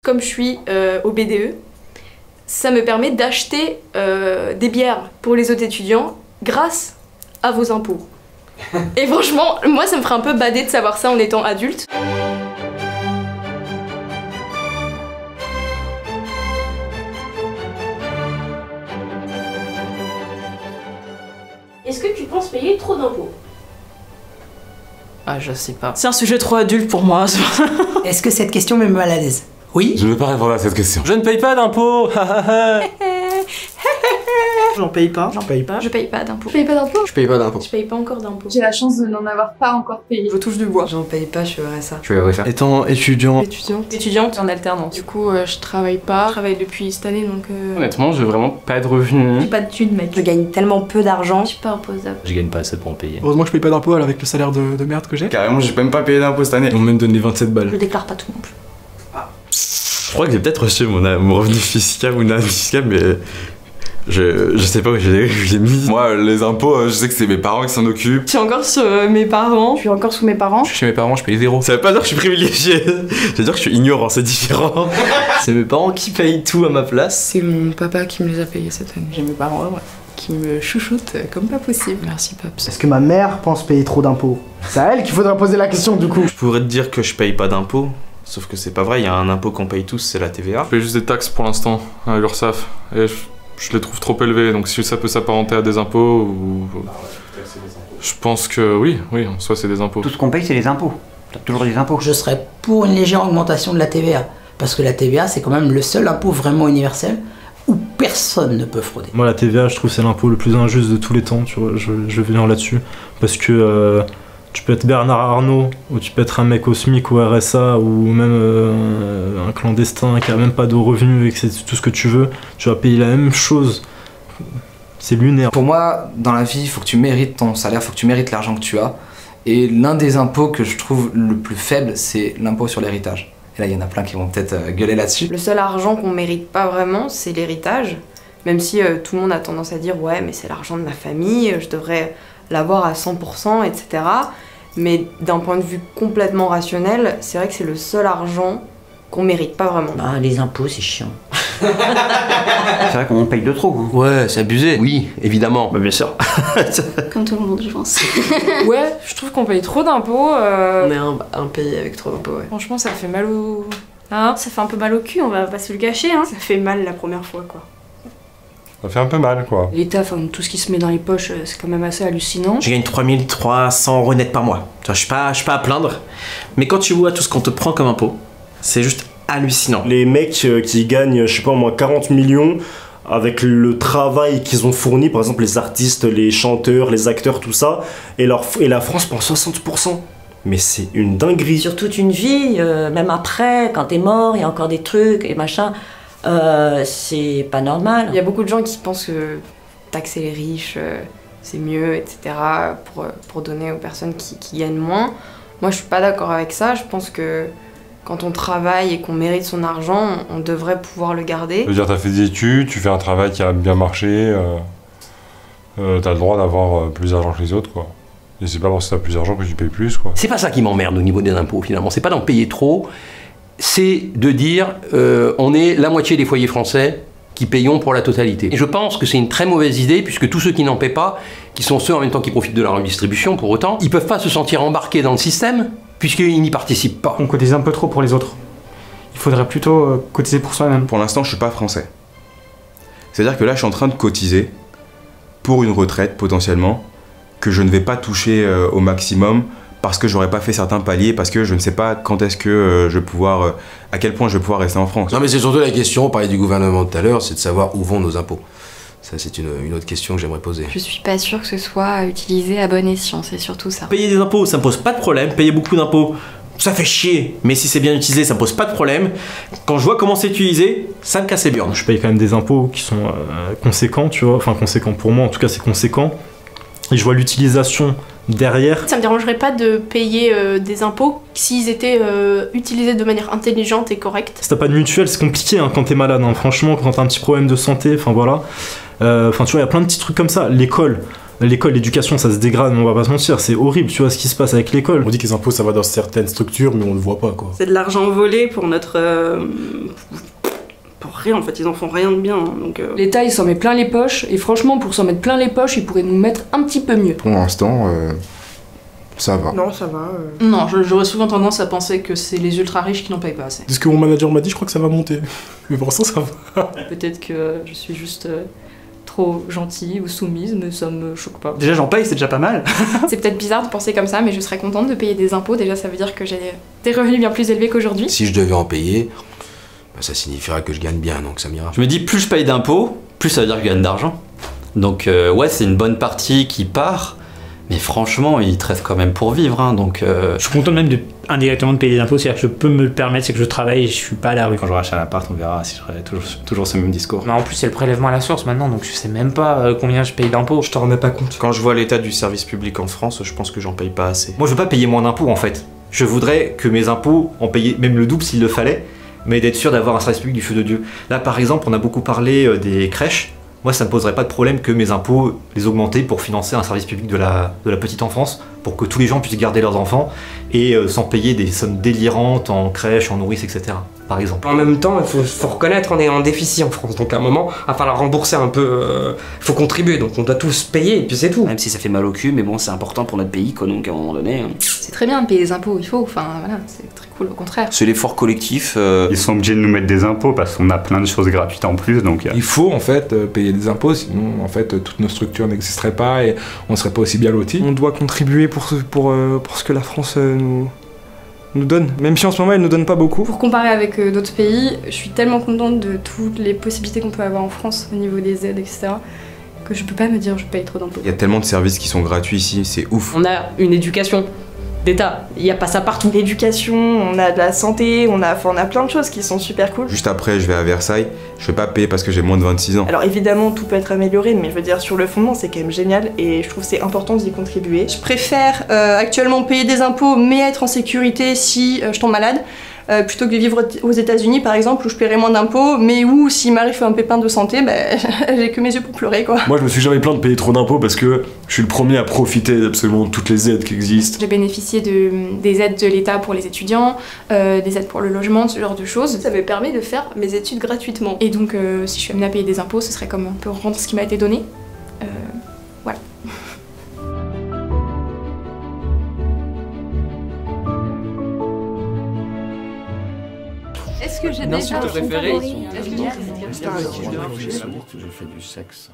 comme je suis au BDE, ça me permet d'acheter des bières pour les autres étudiants grâce à vos impôts. Et franchement, moi ça me ferait un peu bader de savoir ça en étant adulte. Est-ce que tu penses payer trop d'impôts? Ah, je sais pas. C'est un sujet trop adulte pour moi. Est-ce que cette question me met mal à l'aise? Oui. Je ne veux pas répondre à cette question. Je ne paye pas d'impôts. J'en paye pas. Je paye pas d'impôts. Je paye pas d'impôts. Je paye pas d'impôts. Je paye pas encore d'impôts. J'ai la chance de n'en avoir pas encore payé. Je touche du bois. J'en paye pas, je ferais ça. Je vais RSA. Étant étudiant. Étudiante En alternance. Du coup, je travaille pas. Je travaille depuis cette année donc. Honnêtement, j'ai vraiment pas de revenus. J'ai pas de thunes, mec. Je gagne tellement peu d'argent. Je suis pas imposable. Je gagne pas assez pour en payer. Heureusement que je paye pas d'impôts avec le salaire de merde que j'ai. Carrément, j'ai même pas payé d'impôts cette année. Ils m'ont même donné 27 balles. Je déclare pas tout non plus. Je crois que j'ai peut-être reçu mon revenu fiscal ou non fiscal, mais je sais pas où je l'ai mis. Moi, les impôts, je sais que c'est mes parents qui s'en occupent. Je suis encore sur mes parents. Je suis encore sous mes parents. Je suis chez mes parents, je paye 0. Ça veut pas dire que je suis privilégié, ça veut dire que je suis ignorant, c'est différent. C'est mes parents qui payent tout à ma place. C'est mon papa qui me les a payés cette année. J'ai mes parents, ouais, Qui me chouchoute comme pas possible. Merci Paps. Est-ce que ma mère pense payer trop d'impôts? C'est à elle qu'il faudra poser la question du coup. Je pourrais te dire que je paye pas d'impôts, sauf que c'est pas vrai, il y a un impôt qu'on paye tous, c'est la TVA. Je paye juste des taxes pour l'instant à l'URSSAF. Et je les trouve trop élevées, donc si ça peut s'apparenter à des impôts ou... Je pense que oui, en soi c'est des impôts. Tout ce qu'on paye, c'est les impôts. T'as toujours des impôts. Je serais pour une légère augmentation de la TVA. Parce que la TVA, c'est quand même le seul impôt vraiment universel où personne ne peut frauder. Moi, la TVA, je trouve c'est l'impôt le plus injuste de tous les temps, tu vois, je vais venir là-dessus. Parce que tu peux être Bernard Arnault, ou tu peux être un mec au SMIC ou RSA, ou même un clandestin qui a même pas de revenus et que c'est tout ce que tu veux, tu vas payer la même chose. C'est lunaire. Pour moi, dans la vie, il faut que tu mérites ton salaire, il faut que tu mérites l'argent que tu as. Et l'un des impôts que je trouve le plus faible, c'est l'impôt sur l'héritage. Et là, il y en a plein qui vont peut-être gueuler là-dessus. Le seul argent qu'on mérite pas vraiment, c'est l'héritage. Même si tout le monde a tendance à dire ouais, mais c'est l'argent de ma famille, je devrais l'avoir à 100%, etc. Mais d'un point de vue complètement rationnel, c'est vrai que c'est le seul argent qu'on mérite pas vraiment. Bah, les impôts, c'est chiant. C'est vrai qu'on paye de trop. Hein. Ouais, c'est abusé. Oui, évidemment. Bah bien sûr. Comme tout le monde, je pense. Ouais, je trouve qu'on paye trop d'impôts. On est un pays avec trop d'impôts, ouais. Franchement, ça fait mal au... Hein? Ça fait un peu mal au cul, on va pas se le gâcher, hein. Ça fait mal la première fois, quoi. Ça fait un peu mal, quoi. L'État, enfin, tout ce qui se met dans les poches, c'est quand même assez hallucinant. Je gagne 3300 € net par mois. Je suis pas à plaindre, mais quand tu vois tout ce qu'on te prend comme impôt, c'est juste hallucinant. Les mecs qui gagnent, je sais pas, au moins 40 millions avec le travail qu'ils ont fourni, par exemple les artistes, les chanteurs, les acteurs, tout ça, et la France prend 60%. Mais c'est une dinguerie. Sur toute une vie, même après, quand t'es mort, il y a encore des trucs et machin. C'est pas normal. Il y a beaucoup de gens qui pensent que taxer les riches, c'est mieux, etc. pour donner aux personnes qui gagnent moins. Moi, je suis pas d'accord avec ça. Je pense que quand on travaille et qu'on mérite son argent, on devrait pouvoir le garder. Je veux dire, t'as fait des études, tu fais un travail qui a bien marché, t'as le droit d'avoir plus d'argent que les autres, quoi. Et c'est pas parce que t'as plus d'argent que tu payes plus, quoi. C'est pas ça qui m'emmerde au niveau des impôts, finalement. C'est pas d'en payer trop, c'est de dire on est la moitié des foyers français qui payons pour la totalité. Et je pense que c'est une très mauvaise idée, puisque tous ceux qui n'en paient pas, qui sont ceux en même temps qui profitent de la redistribution pour autant, ils peuvent pas se sentir embarqués dans le système, puisqu'ils n'y participent pas. On cotise un peu trop pour les autres. Il faudrait plutôt cotiser pour soi-même. Pour l'instant, je suis pas français. C'est-à-dire que là, je suis en train de cotiser pour une retraite, potentiellement, que je ne vais pas toucher au maximum, parce que j'aurais pas fait certains paliers, parce que je ne sais pas quand est-ce que je vais pouvoir, à quel point je vais pouvoir rester en France. Non mais c'est surtout la question, on parlait du gouvernement tout à l'heure, c'est de savoir où vont nos impôts. Ça c'est une autre question que j'aimerais poser. Je suis pas sûre que ce soit utilisé à bon escient, c'est surtout ça. Payer des impôts, ça me pose pas de problème, payer beaucoup d'impôts, ça fait chier, mais si c'est bien utilisé, ça me pose pas de problème. Quand je vois comment c'est utilisé, ça me casse les burnes. Je paye quand même des impôts qui sont conséquents, tu vois, enfin conséquents pour moi, en tout cas c'est conséquent. Et je vois l'utilisation derrière. Ça me dérangerait pas de payer des impôts s'ils étaient utilisés de manière intelligente et correcte. Si t'as pas de mutuelle, c'est compliqué hein, quand t'es malade. Hein. Franchement, quand t'as un petit problème de santé, enfin voilà. Enfin tu vois, il y a plein de petits trucs comme ça. L'école, L'école, l'éducation, ça se dégrade, on va pas se mentir, c'est horrible, tu vois ce qui se passe avec l'école. On dit que les impôts ça va dans certaines structures, mais on le voit pas quoi. C'est de l'argent volé pour notre... pour rien en fait, ils en font rien de bien. Donc, L'État il s'en met plein les poches, et franchement pour s'en mettre plein les poches, il pourrait nous mettre un petit peu mieux. Pour l'instant, ça va. Non, ça va. Non, j'aurais souvent tendance à penser que c'est les ultra riches qui n'en payent pas assez. De ce que mon manager m'a dit, je crois que ça va monter. Mais pour l'instant ça va. Peut-être que je suis juste trop gentille ou soumise, mais ça me choque pas. Déjà j'en paye, c'est déjà pas mal. C'est peut-être bizarre de penser comme ça, mais je serais contente de payer des impôts. Déjà, ça veut dire que j'ai des revenus bien plus élevés qu'aujourd'hui. Si je devais en payer, bah, ça signifierait que je gagne bien, donc ça m'ira. Je me dis, plus je paye d'impôts, plus ça veut dire que je gagne d'argent. Donc ouais, c'est une bonne partie qui part, mais franchement, il te reste quand même pour vivre, hein, donc... Je suis content même indirectement de payer des impôts, c'est-à-dire que je peux me le permettre, c'est que je travaille et je suis pas à la rue. Quand je rachète un appart, on verra si j'aurai toujours ce même discours. Mais en plus, c'est le prélèvement à la source maintenant, donc je sais même pas combien je paye d'impôts. Je t'en remets pas compte. Quand je vois l'état du service public en France, je pense que j'en paye pas assez. Moi, je veux pas payer moins d'impôts en fait. Je voudrais que mes impôts en payaient même le double s'il le fallait, mais d'être sûr d'avoir un service public du feu de Dieu. Là, par exemple, on a beaucoup parlé des crèches. Moi, ça ne me poserait pas de problème que mes impôts les augmenter pour financer un service public de la petite enfance, pour que tous les gens puissent garder leurs enfants et sans payer des sommes délirantes en crèche, en nourrice, etc. Par exemple. En même temps, il faut reconnaître on est en déficit en France, donc à un moment, il va falloir rembourser un peu, il faut contribuer, donc on doit tous payer et puis c'est tout. Même si ça fait mal au cul, mais bon, c'est important pour notre pays, quoi, donc à un moment donné... C'est très bien de payer des impôts, il faut, enfin voilà, c'est très cool, au contraire. C'est l'effort collectif. Ils sont obligés de nous mettre des impôts parce qu'on a plein de choses gratuites en plus, donc... Il faut en fait payer des impôts, sinon en fait toutes nos structures n'existeraient pas et on ne serait pas aussi bien lotis. On doit contribuer pour ce que la France nous donne, même si en ce moment elle nous donne pas beaucoup. Pour comparer avec d'autres pays, je suis tellement contente de toutes les possibilités qu'on peut avoir en France au niveau des aides, etc., que je peux pas me dire je paye trop d'impôts. Il y a tellement de services qui sont gratuits ici, c'est ouf. On a une éducation d'État, il n'y a pas ça partout. L'éducation, on a de la santé, on a plein de choses qui sont super cool. Juste après, je vais à Versailles, je vais pas payer parce que j'ai moins de 26 ans. Alors évidemment, tout peut être amélioré, mais je veux dire, sur le fondement, c'est quand même génial et je trouve que c'est important d'y contribuer. Je préfère actuellement payer des impôts, mais être en sécurité si je tombe malade, plutôt que de vivre aux États-Unis par exemple, où je paierai moins d'impôts, mais où s'il m'arrive un pépin de santé, j'ai que mes yeux pour pleurer quoi. Moi je me suis jamais plaint de payer trop d'impôts parce que je suis le premier à profiter d'absolument toutes les aides qui existent. J'ai bénéficié des aides de l'État pour les étudiants, des aides pour le logement, ce genre de choses. Ça me permet de faire mes études gratuitement. Et donc si je suis amenée à payer des impôts, ce serait comme un peu rendre ce qui m'a été donné. Voilà. Est-ce que j'ai déjà un préféré? Est-ce que j'ai fait du sexe.